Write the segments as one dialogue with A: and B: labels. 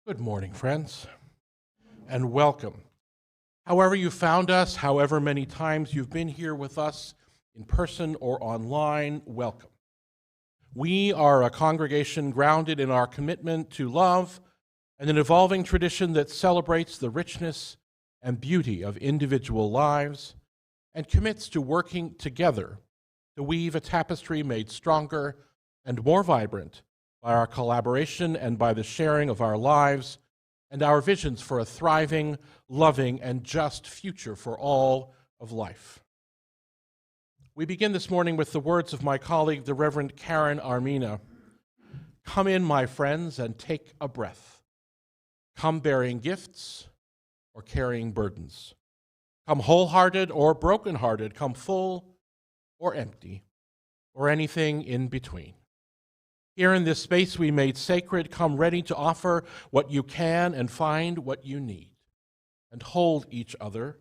A: Good morning, friends, and welcome. However you found us, however many times you've been here with us in person or online, welcome. We are a congregation grounded in our commitment to love and an evolving tradition that celebrates the richness and beauty of individual lives and commits to working together to weave a tapestry made stronger and more vibrant by our collaboration and by the sharing of our lives and our visions for a thriving, loving, and just future for all of life. We begin this morning with the words of my colleague, the Reverend Karen Armina. Come in, my friends, and take a breath. Come bearing gifts or carrying burdens. Come wholehearted or brokenhearted. Come full or empty, or anything in between. Here in this space we made sacred, come ready to offer what you can and find what you need, and hold each other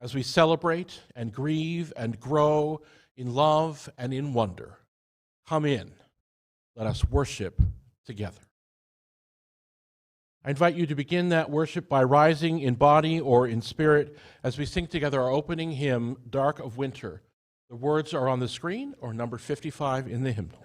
A: as we celebrate and grieve and grow in love and in wonder. Come in, let us worship together. I invite you to begin that worship by rising in body or in spirit as we sing together our opening hymn, Dark of Winter. The words are on the screen or number 55 in the hymnal.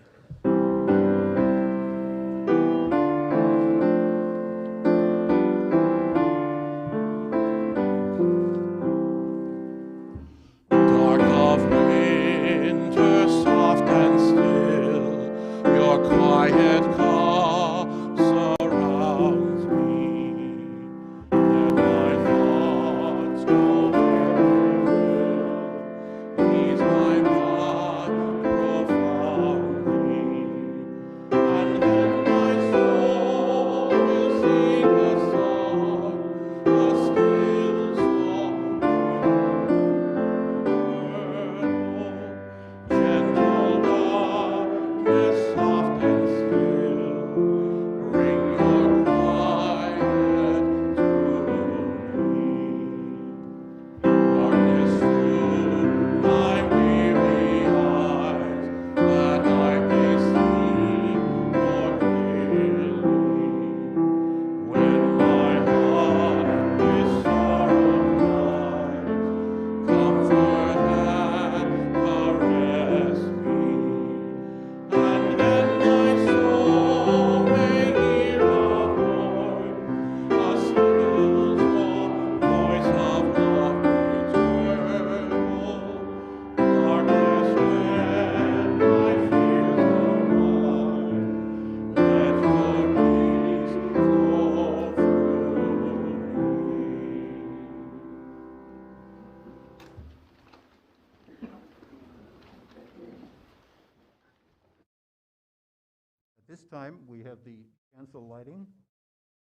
B: This time we have the chancel lighting,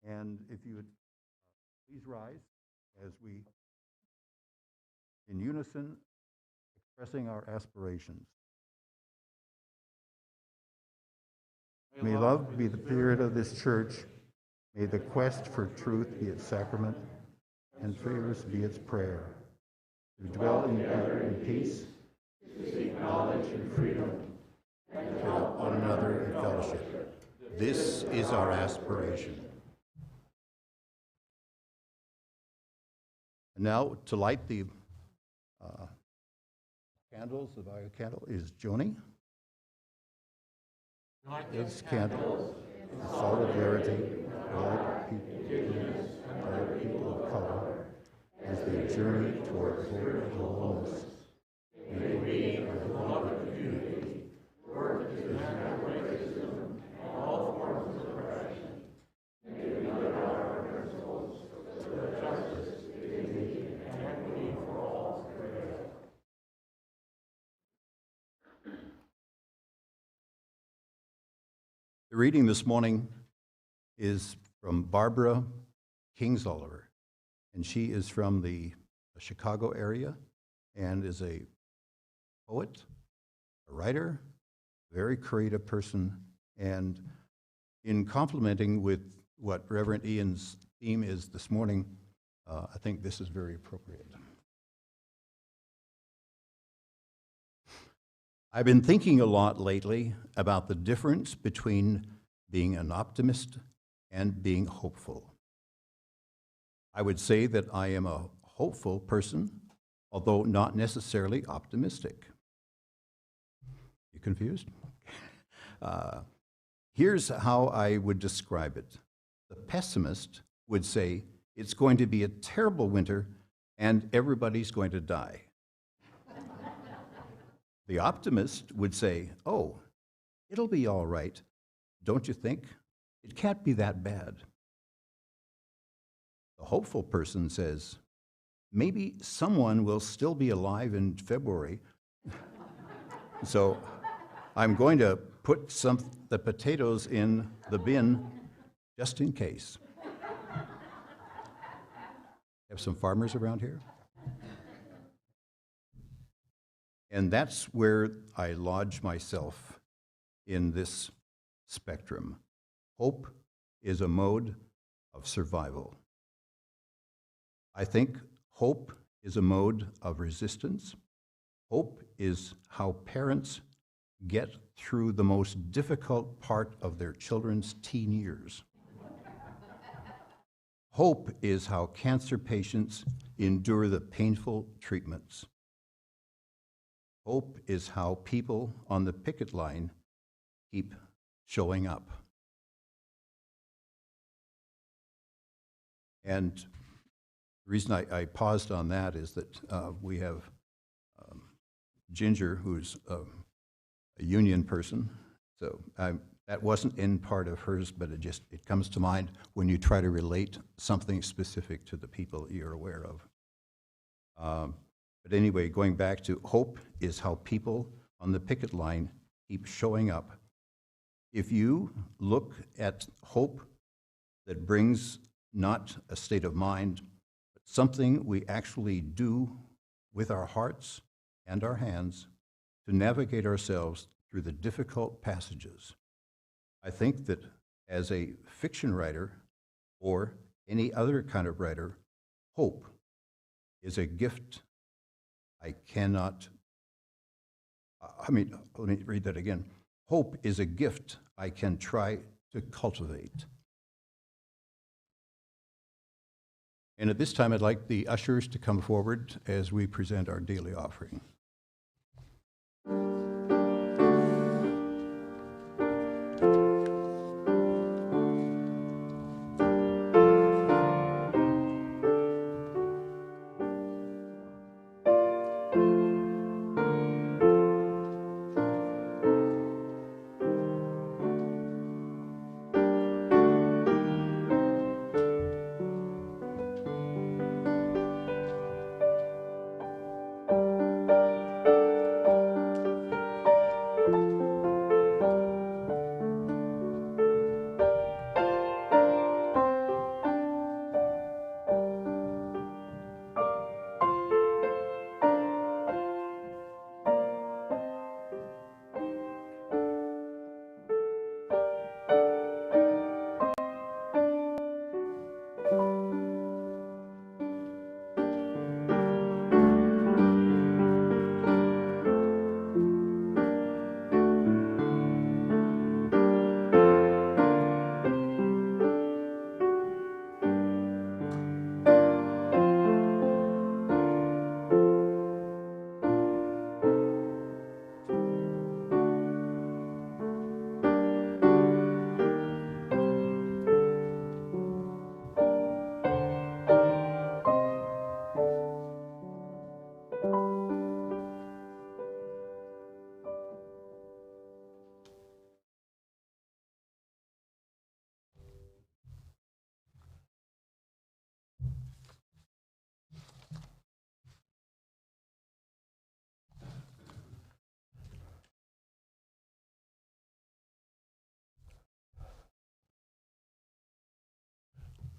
B: and if you would please rise as we, in unison, expressing our aspirations. May love be the spirit of this church. May the quest for truth be its sacrament, and favors be its prayer. To dwell together in peace, to seek knowledge and freedom, and to help one another in fellowship. This is our aspiration. And now, to light the candles, the Via candle, is Joni. This candle in solidarity with all indigenous and other people of color as they journey toward spiritual wholeness. May we, as a beloved community, work to dismantle racism and all forms of oppression, and to unite our principles so that justice, dignity, and equity for all prevail. The reading this morning is from Barbara Kingsolver, and she is from the Chicago area and is a poet, a writer, very creative person, and in complementing with what Reverend Ian's theme is this morning, I think this is very appropriate. I've been thinking a lot lately about the difference between being an optimist and being hopeful. I would say that I am a hopeful person, although not necessarily optimistic. You confused? Here's how I would describe it. The pessimist would say, it's going to be a terrible winter and everybody's going to die. The optimist would say, oh, it'll be all right, don't you think? It can't be that bad. The hopeful person says, maybe someone will still be alive in February, so I'm going to put the potatoes in the bin just in case. Have some farmers around here? And that's where I lodge myself in this spectrum. Hope is a mode of survival. I think hope is a mode of resistance. Hope is how parents get through the most difficult part of their children's teen years. Hope is how cancer patients endure the painful treatments. Hope is how people on the picket line keep showing up. And the reason I paused on that is that we have Ginger, who's a union person, so that wasn't in part of hers, but it comes to mind when you try to relate something specific to the people you're aware of. But anyway, going back to hope is how people on the picket line keep showing up. If you look at hope that brings not a state of mind, but something we actually do with our hearts and our hands to navigate ourselves through the difficult passages, I think that as a fiction writer or any other kind of writer, hope is a gift I cannot, let me read that again. Hope is a gift I can try to cultivate. And at this time, I'd like the ushers to come forward as we present our daily offering.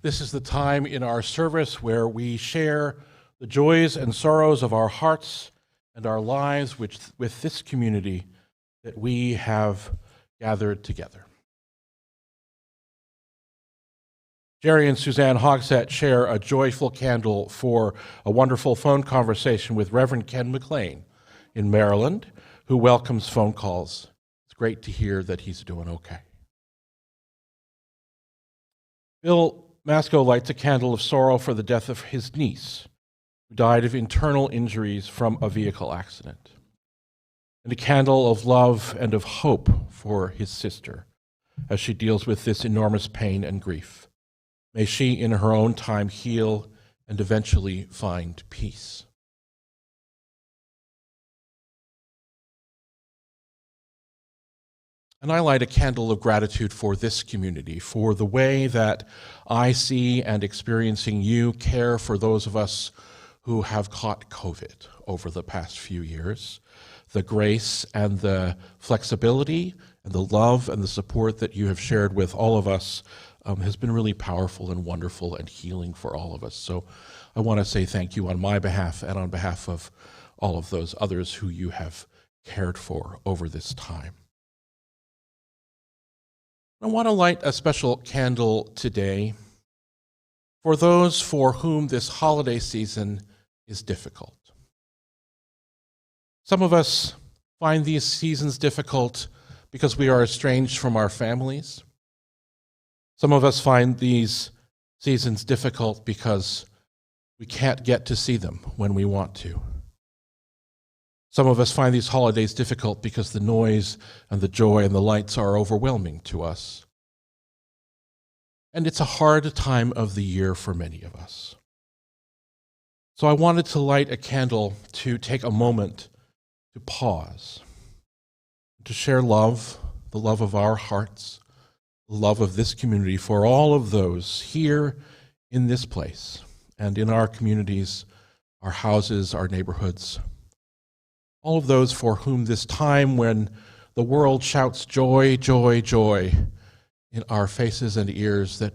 A: This is the time in our service where we share the joys and sorrows of our hearts and our lives with this community that we have gathered together. Jerry and Suzanne Hogsett share a joyful candle for a wonderful phone conversation with Reverend Ken McLean in Maryland, who welcomes phone calls. It's great to hear that he's doing okay. Bill Masco lights a candle of sorrow for the death of his niece, who died of internal injuries from a vehicle accident, and a candle of love and of hope for his sister as she deals with this enormous pain and grief. May she, in her own time, heal and eventually find peace. And I light a candle of gratitude for this community, for the way that I see and experiencing you care for those of us who have caught COVID over the past few years. The grace and the flexibility and the love and the support that you have shared with all of us has been really powerful and wonderful and healing for all of us. So I want to say thank you on my behalf and on behalf of all of those others who you have cared for over this time. I want to light a special candle today for those for whom this holiday season is difficult. Some of us find these seasons difficult because we are estranged from our families. Some of us find these seasons difficult because we can't get to see them when we want to. Some of us find these holidays difficult because the noise and the joy and the lights are overwhelming to us. And it's a hard time of the year for many of us. So I wanted to light a candle to take a moment to pause, to share love, the love of our hearts, the love of this community for all of those here in this place and in our communities, our houses, our neighborhoods. All of those for whom this time when the world shouts joy, joy, joy in our faces and ears, that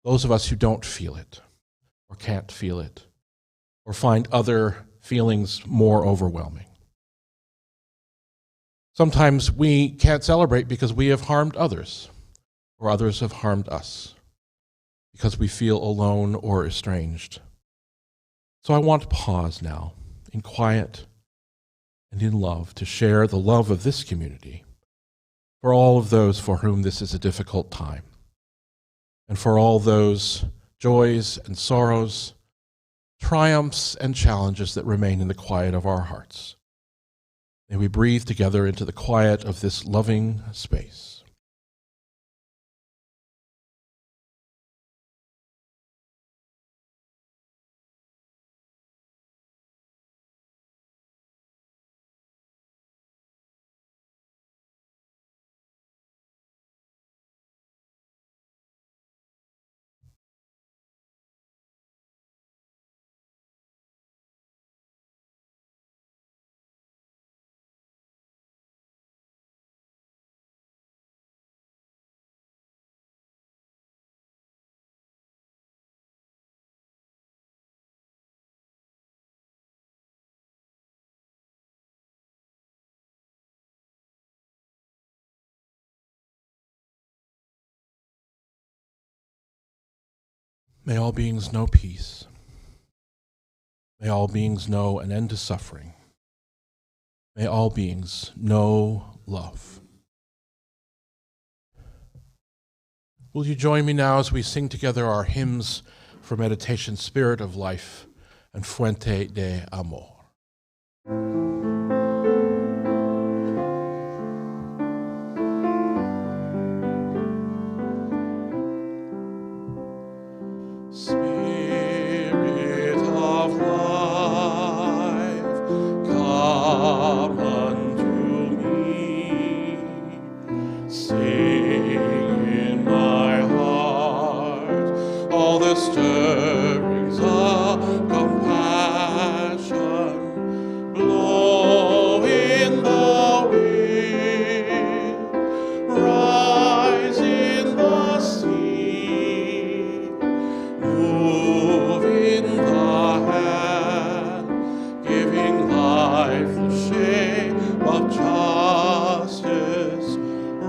A: those of us who don't feel it or can't feel it or find other feelings more overwhelming. Sometimes we can't celebrate because we have harmed others or others have harmed us, because we feel alone or estranged. So I want to pause now in quiet and in love to share the love of this community for all of those for whom this is a difficult time, and for all those joys and sorrows, triumphs and challenges that remain in the quiet of our hearts. May we breathe together into the quiet of this loving space. May all beings know peace. May all beings know an end to suffering. May all beings know love. Will you join me now as we sing together our hymns for meditation, Spirit of Life and Fuente de Amor?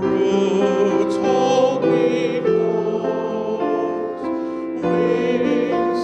B: Roots hold me close, wings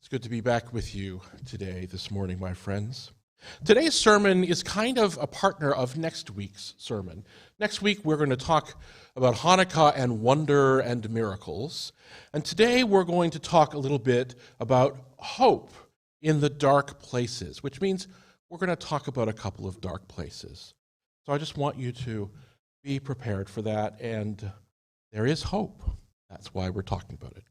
A: It's good to be back with you today, this morning, my friends. Today's sermon is kind of a partner of next week's sermon. Next week, we're going to talk about Hanukkah and wonder and miracles. And today, we're going to talk a little bit about hope in the dark places, which means we're going to talk about a couple of dark places. So I just want you to be prepared for that, and there is hope. That's why we're talking about it.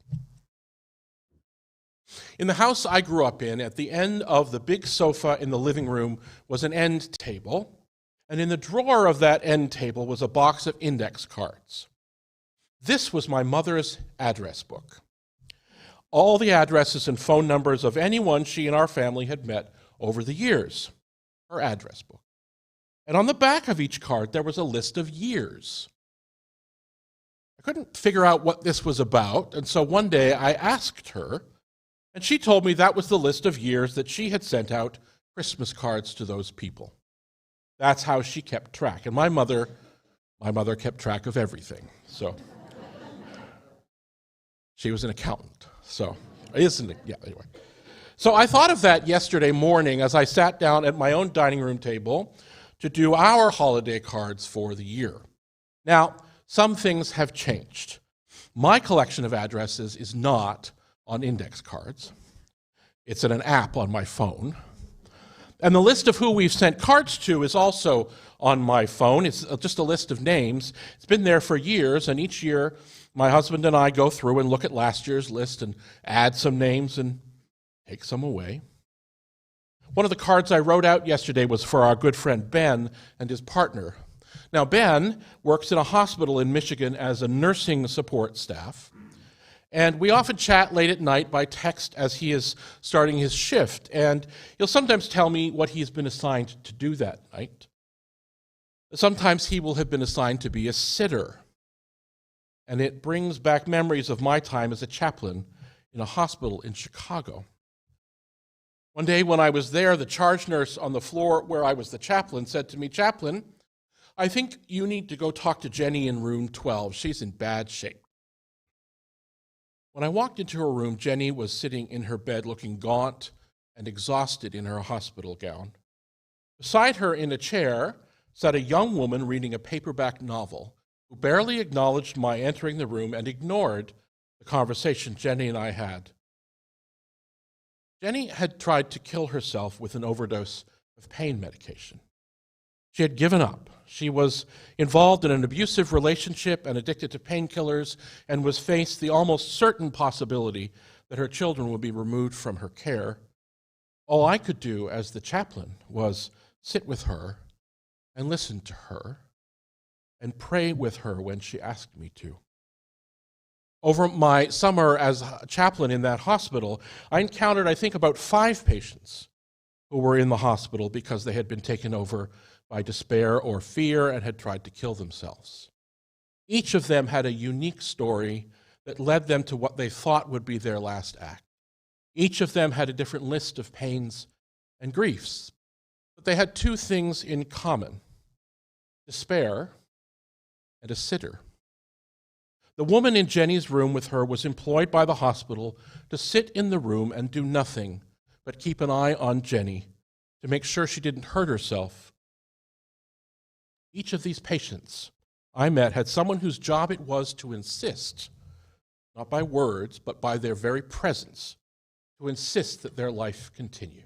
A: In the house I grew up in, at the end of the big sofa in the living room was an end table, and in the drawer of that end table was a box of index cards. This was my mother's address book. All the addresses and phone numbers of anyone she and our family had met over the years. Her address book. And on the back of each card there was a list of years. I couldn't figure out what this was about, and so one day I asked her, and she told me that was the list of years that she had sent out Christmas cards to those people. That's how she kept track. And my mother kept track of everything. So she was an accountant. So anyway. So I thought of that yesterday morning as I sat down at my own dining room table to do our holiday cards for the year. Now, some things have changed. My collection of addresses is not on index cards. It's in an app on my phone. And the list of who we've sent cards to is also on my phone. It's just a list of names. It's been there for years, and each year my husband and I go through and look at last year's list and add some names and take some away. One of the cards I wrote out yesterday was for our good friend Ben and his partner. Now, Ben works in a hospital in Michigan as a nursing support staff. And we often chat late at night by text as he is starting his shift. And he'll sometimes tell me what he's been assigned to do that night. Sometimes he will have been assigned to be a sitter. And it brings back memories of my time as a chaplain in a hospital in Chicago. One day when I was there, the charge nurse on the floor where I was the chaplain said to me, "Chaplain, I think you need to go talk to Jenny in room 12. She's in bad shape." When I walked into her room, Jenny was sitting in her bed looking gaunt and exhausted in her hospital gown. Beside her in a chair sat a young woman reading a paperback novel who barely acknowledged my entering the room and ignored the conversation Jenny and I had. Jenny had tried to kill herself with an overdose of pain medication. She had given up. She was involved in an abusive relationship and addicted to painkillers and was faced the almost certain possibility that her children would be removed from her care. All I could do as the chaplain was sit with her and listen to her and pray with her when she asked me to. Over my summer as a chaplain in that hospital, I encountered, I think, about 5 patients who were in the hospital because they had been taken over by despair or fear and had tried to kill themselves. Each of them had a unique story that led them to what they thought would be their last act. Each of them had a different list of pains and griefs, but they had 2 things in common: despair and a sitter. The woman in Jenny's room with her was employed by the hospital to sit in the room and do nothing but keep an eye on Jenny to make sure she didn't hurt herself. Each of these patients I met had someone whose job it was to insist, not by words, but by their very presence, to insist that their life continue.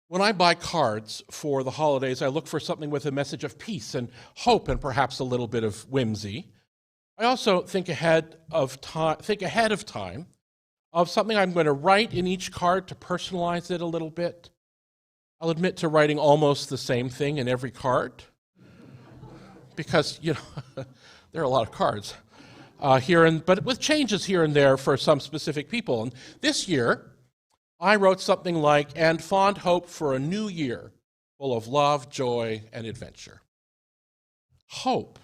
A: When I buy cards for the holidays, I look for something with a message of peace and hope and perhaps a little bit of whimsy. I also think ahead of time of something I'm going to write in each card to personalize it a little bit. I'll admit to writing almost the same thing in every card because, there are a lot of cards but with changes here and there for some specific people. And this year, I wrote something like, "And fond hope for a new year full of love, joy, and adventure." Hope.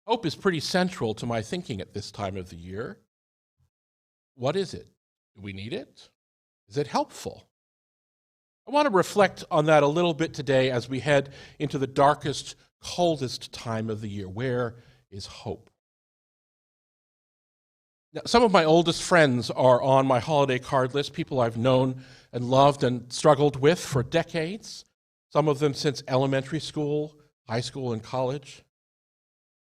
A: Hope is pretty central to my thinking at this time of the year. What is it? Do we need it? Is it helpful? I want to reflect on that a little bit today as we head into the darkest, coldest time of the year. Where is hope? Now, some of my oldest friends are on my holiday card list, people I've known and loved and struggled with for decades, some of them since elementary school, high school, and college.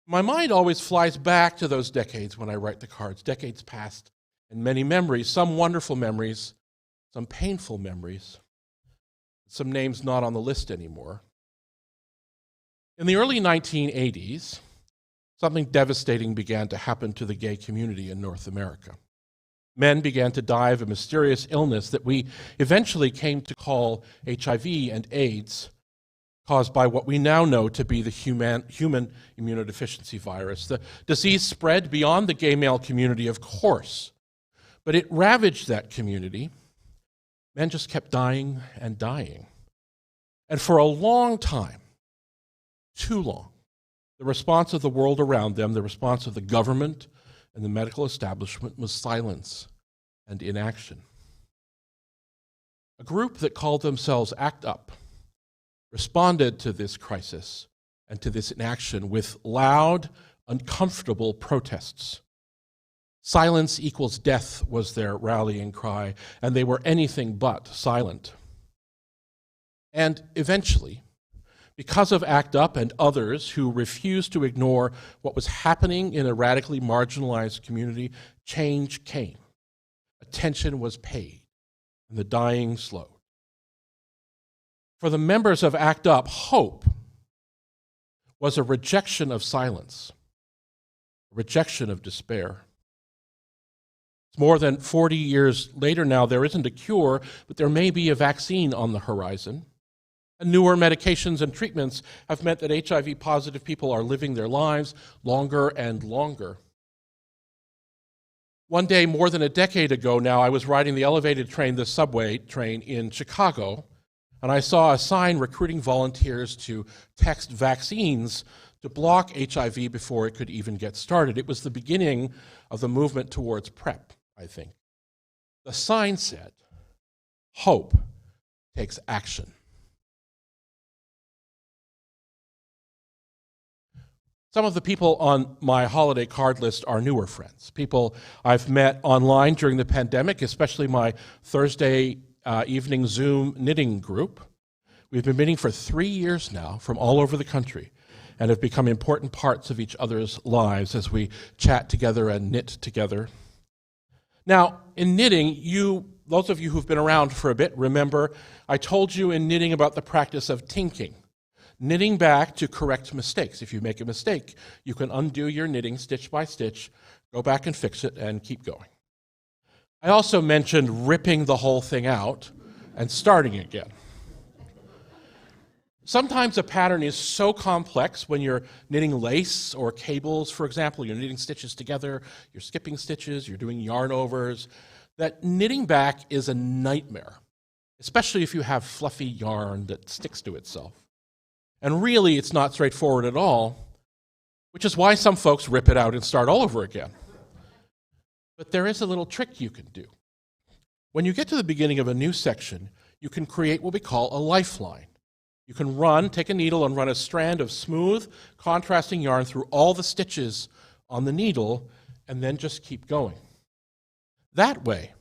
A: My mind always flies back to those decades when I write the cards, decades past, and many memories, some wonderful memories, some painful memories, some names not on the list anymore. In the early 1980s, something devastating began to happen to the gay community in North America. Men began to die of a mysterious illness that we eventually came to call HIV and AIDS, caused by what we now know to be the human immunodeficiency virus. The disease spread beyond the gay male community, of course, but it ravaged that community. Men just kept dying and dying. And for a long time, too long, the response of the world around them, the response of the government and the medical establishment was silence and inaction. A group that called themselves ACT UP responded to this crisis and to this inaction with loud, uncomfortable protests. Silence equals death was their rallying cry, and they were anything but silent. And eventually, because of ACT UP and others who refused to ignore what was happening in a radically marginalized community, change came. Attention was paid, and the dying slowed. For the members of ACT UP, hope was a rejection of silence, a rejection of despair. It's more than 40 years later now, there isn't a cure, but there may be a vaccine on the horizon. And newer medications and treatments have meant that HIV-positive people are living their lives longer and longer. One day, more than a decade ago now, I was riding the elevated train, the subway train in Chicago, and I saw a sign recruiting volunteers to text vaccines to block HIV before it could even get started. It was the beginning of the movement towards PrEP, I think. The sign said, "Hope takes action." Some of the people on my holiday card list are newer friends, people I've met online during the pandemic, especially my Thursday evening Zoom knitting group. We've been meeting for 3 years now from all over the country and have become important parts of each other's lives as we chat together and knit together. Now, in knitting, those of you who've been around for a bit, remember I told you in knitting about the practice of tinking. Knitting back to correct mistakes. If you make a mistake, you can undo your knitting stitch by stitch, go back and fix it, and keep going. I also mentioned ripping the whole thing out and starting again. Sometimes a pattern is so complex when you're knitting lace or cables, for example, you're knitting stitches together, you're skipping stitches, you're doing yarn overs, that knitting back is a nightmare, especially if you have fluffy yarn that sticks to itself. And really, it's not straightforward at all, which is why some folks rip it out and start all over again. But there is a little trick you can do. When you get to the beginning of a new section, you can create what we call a lifeline. You can take a needle and run a strand of smooth, contrasting yarn through all the stitches on the needle, and then just keep going. That way,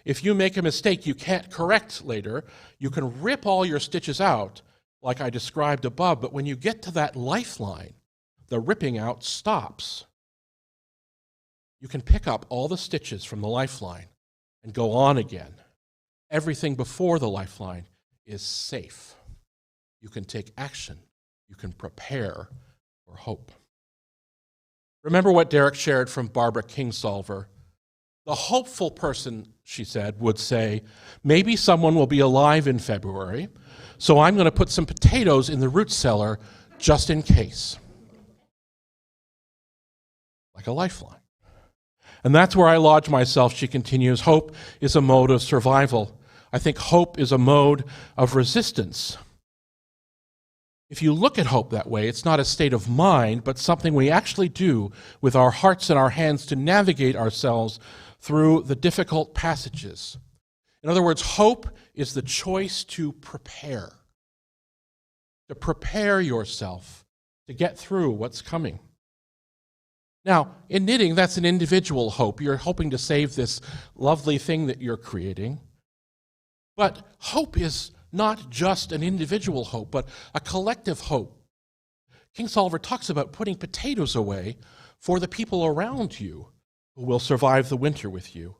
A: if you make a mistake you can't correct later, you can rip all your stitches out like I described above, but when you get to that lifeline, the ripping out stops. You can pick up all the stitches from the lifeline and go on again. Everything before the lifeline is safe. You can take action. You can prepare for hope. Remember what Derek shared from Barbara Kingsolver. The hopeful person, she said, would say, maybe someone will be alive in February, so I'm going to put some potatoes in the root cellar just in case. Like a lifeline. And that's where I lodge myself, she continues. Hope is a mode of survival. I think hope is a mode of resistance. If you look at hope that way, it's not a state of mind, but something we actually do with our hearts and our hands to navigate ourselves through the difficult passages. In other words, hope is the choice to prepare yourself to get through what's coming. Now, in knitting, that's an individual hope. You're hoping to save this lovely thing that you're creating. But hope is not just an individual hope, but a collective hope. King Solver talks about putting potatoes away for the people around you who will survive the winter with you.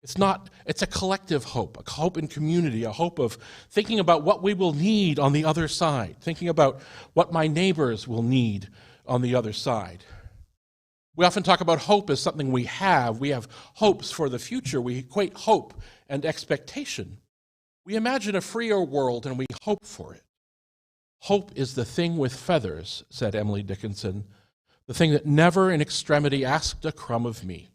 A: It's a collective hope, a hope in community, a hope of thinking about what we will need on the other side, thinking about what my neighbors will need on the other side. We often talk about hope as something we have. We have hopes for the future. We equate hope and expectation. We imagine a freer world and we hope for it. Hope is the thing with feathers, said Emily Dickinson, the thing that never in extremity asked a crumb of me.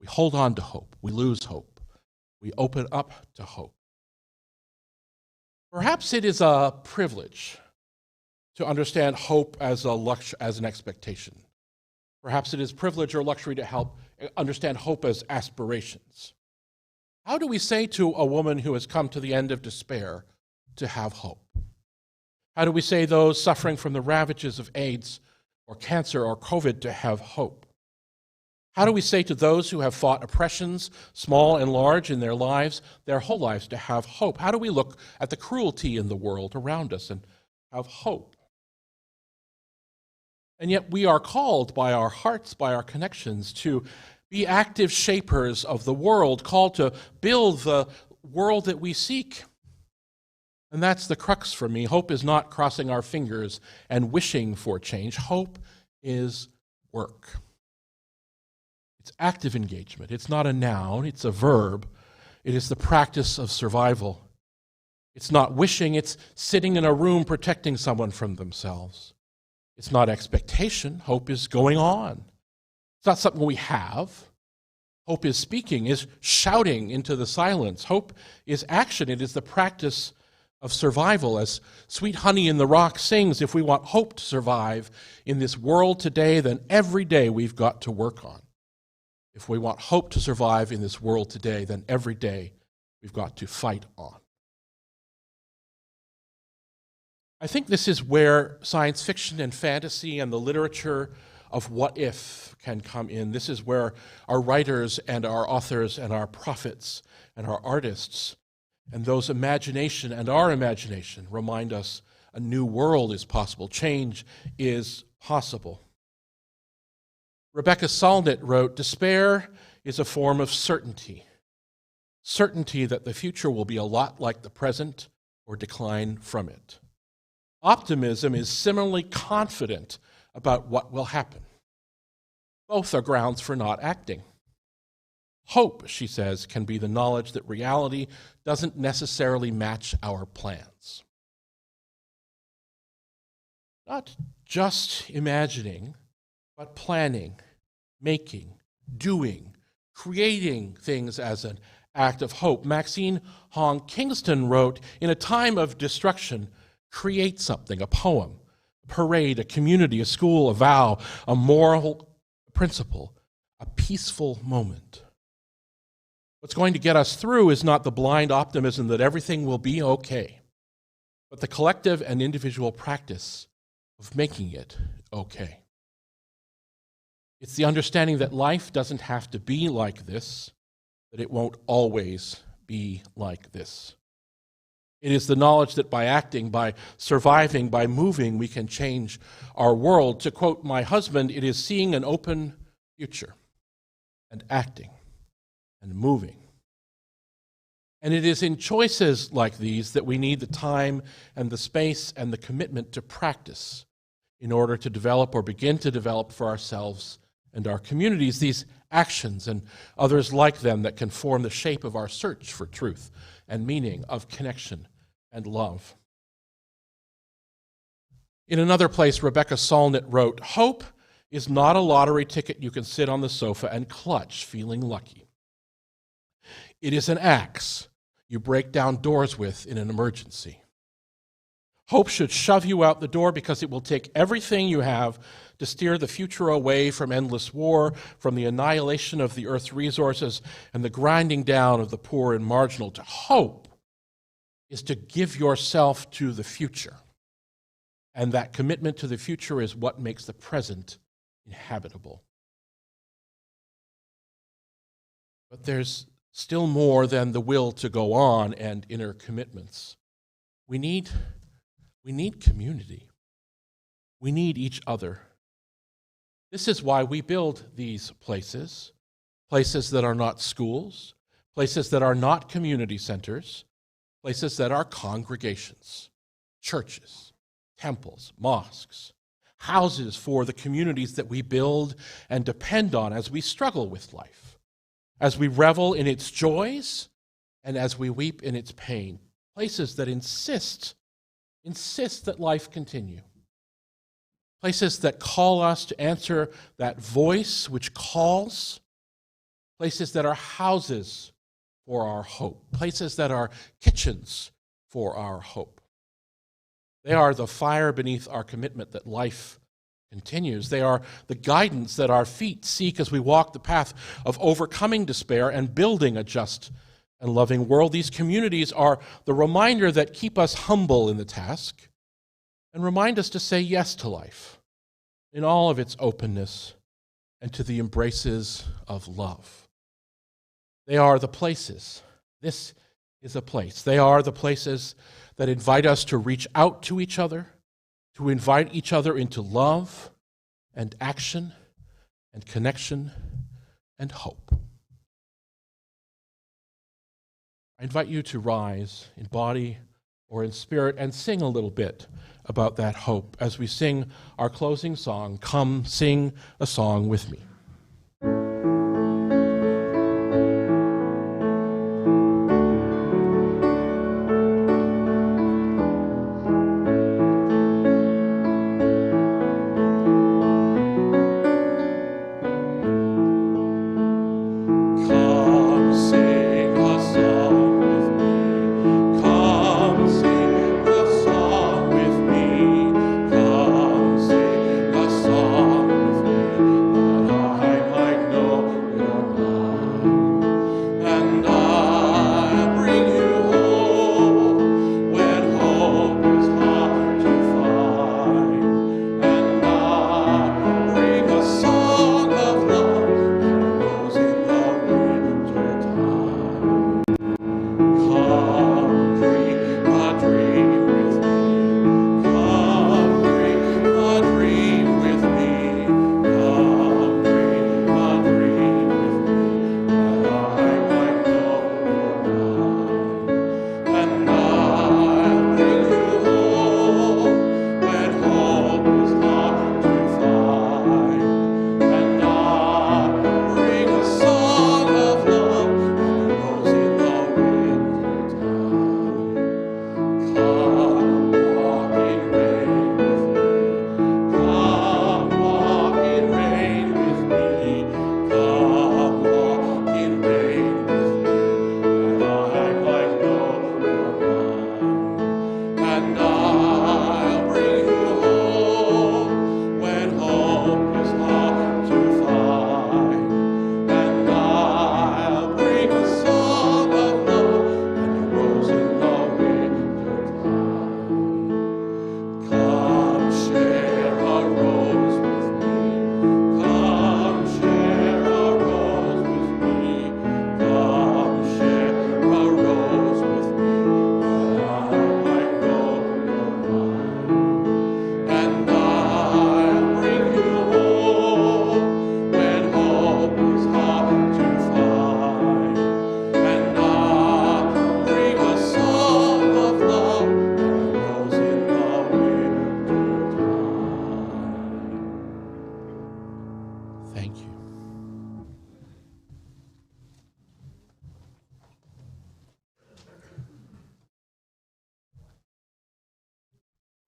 A: We hold on to hope. We lose hope. We open up to hope. Perhaps it is a privilege to understand hope as an expectation. Perhaps it is privilege or luxury to help understand hope as aspirations. How do we say to a woman who has come to the end of despair to have hope? How do we say those suffering from the ravages of AIDS or cancer or COVID to have hope? How do we say to those who have fought oppressions, small and large, in their lives, their whole lives, to have hope? How do we look at the cruelty in the world around us and have hope? And yet we are called by our hearts, by our connections, to be active shapers of the world, called to build the world that we seek. And that's the crux for me. Hope is not crossing our fingers and wishing for change. Hope is work. It's active engagement. It's not a noun, it's a verb. It is the practice of survival. It's not wishing, it's sitting in a room protecting someone from themselves. It's not expectation. Hope is going on. It's not something we have. Hope is speaking, is shouting into the silence. Hope is action. It is the practice of survival. As Sweet Honey in the Rock sings, if we want hope to survive in this world today, then every day we've got to work on. If we want hope to survive in this world today, then every day we've got to fight on. I think this is where science fiction and fantasy and the literature of what if can come in. This is where our writers and our authors and our prophets and our artists and those imagination and our imagination remind us a new world is possible. Change is possible. Rebecca Solnit wrote, "Despair is a form of certainty. Certainty that the future will be a lot like the present or decline from it. Optimism is similarly confident about what will happen. Both are grounds for not acting. Hope," she says, "can be the knowledge that reality doesn't necessarily match our plans." Not just imagining, but planning, making, doing, creating things as an act of hope. Maxine Hong Kingston wrote, "In a time of destruction, create something, a poem, a parade, a community, a school, a vow, a moral principle, a peaceful moment." What's going to get us through is not the blind optimism that everything will be okay, but the collective and individual practice of making it okay. It's the understanding that life doesn't have to be like this, that it won't always be like this. It is the knowledge that by acting, by surviving, by moving, we can change our world. To quote my husband, it is seeing an open future and acting and moving. And it is in choices like these that we need the time and the space and the commitment to practice in order to develop or begin to develop for ourselves and our communities these actions and others like them that can form the shape of our search for truth and meaning, of connection and love. In another place, Rebecca Solnit wrote, "Hope is not a lottery ticket you can sit on the sofa and clutch, feeling lucky. It is an axe you break down doors with in an emergency. Hope should shove you out the door because it will take everything you have to steer the future away from endless war, from the annihilation of the earth's resources, and the grinding down of the poor and marginal. To hope is to give yourself to the future. And that commitment to the future is what makes the present inhabitable. But there's still more than the will to go on and inner commitments. We need community. We need each other. This is why we build these places, places that are not schools, places that are not community centers, places that are congregations, churches, temples, mosques, houses for the communities that we build and depend on as we struggle with life, as we revel in its joys and as we weep in its pain, places that insist that life continue. Places that call us to answer that voice which calls. Places that are houses for our hope. Places that are kitchens for our hope. They are the fire beneath our commitment that life continues. They are the guidance that our feet seek as we walk the path of overcoming despair and building a just and loving world. These communities are the reminder that keep us humble in the task and remind us to say yes to life in all of its openness and to the embraces of love. They are the places. This is a place. They are the places that invite us to reach out to each other, to invite each other into love and action and connection and hope. I invite you to rise in body or in spirit and sing a little bit about that hope as we sing our closing song, Come Sing a Song with Me.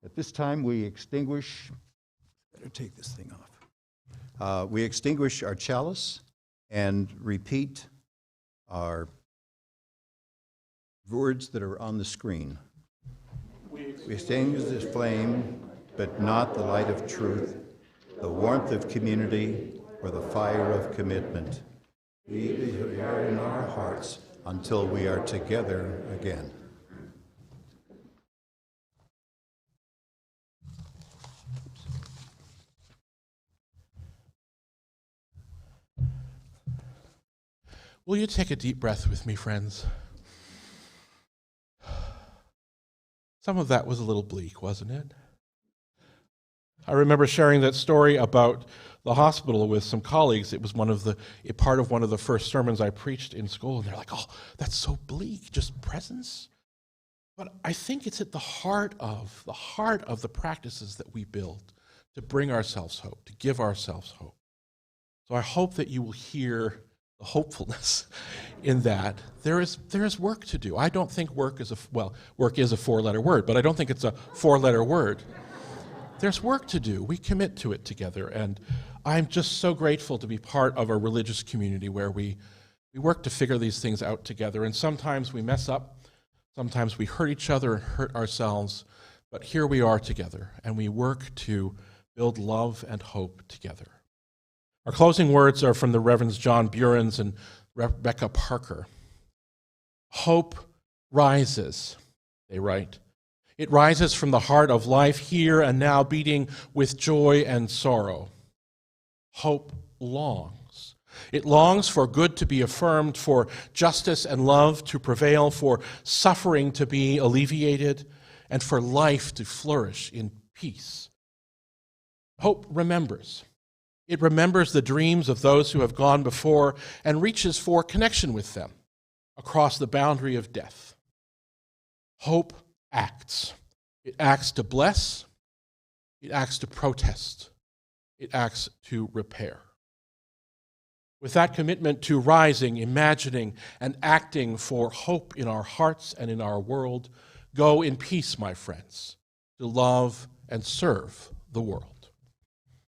B: At this time, we extinguish, better take this thing off. We extinguish our chalice and repeat our words that are on the screen. We extinguish this flame, but not the light of truth, the warmth of community, or the fire of commitment. We are in our hearts until we are together again.
A: Will you take a deep breath with me, friends? Some of that was a little bleak, wasn't it? I remember sharing that story about the hospital with some colleagues. It was part of one of the first sermons I preached in school, and they're like, "Oh, that's so bleak, just presence." But I think it's at the heart of the practices that we build to bring ourselves hope, to give ourselves hope. So I hope that you will hear the hopefulness in that. There is work to do. I don't think work is a four-letter word, but I don't think it's a four-letter word. There's work to do. We commit to it together, and I'm just so grateful to be part of a religious community where we work to figure these things out together, and sometimes we mess up, sometimes we hurt each other and hurt ourselves, but here we are together, and we work to build love and hope together. Our closing words are from the Reverends John Burens and Rebecca Parker. Hope rises, they write. It rises from the heart of life here and now, beating with joy and sorrow. Hope longs. It longs for good to be affirmed, for justice and love to prevail, for suffering to be alleviated, and for life to flourish in peace. Hope remembers. It remembers the dreams of those who have gone before and reaches for connection with them across the boundary of death. Hope acts. It acts to bless. It acts to protest. It acts to repair. With that commitment to rising, imagining, and acting for hope in our hearts and in our world, go in peace, my friends, to love and serve the world.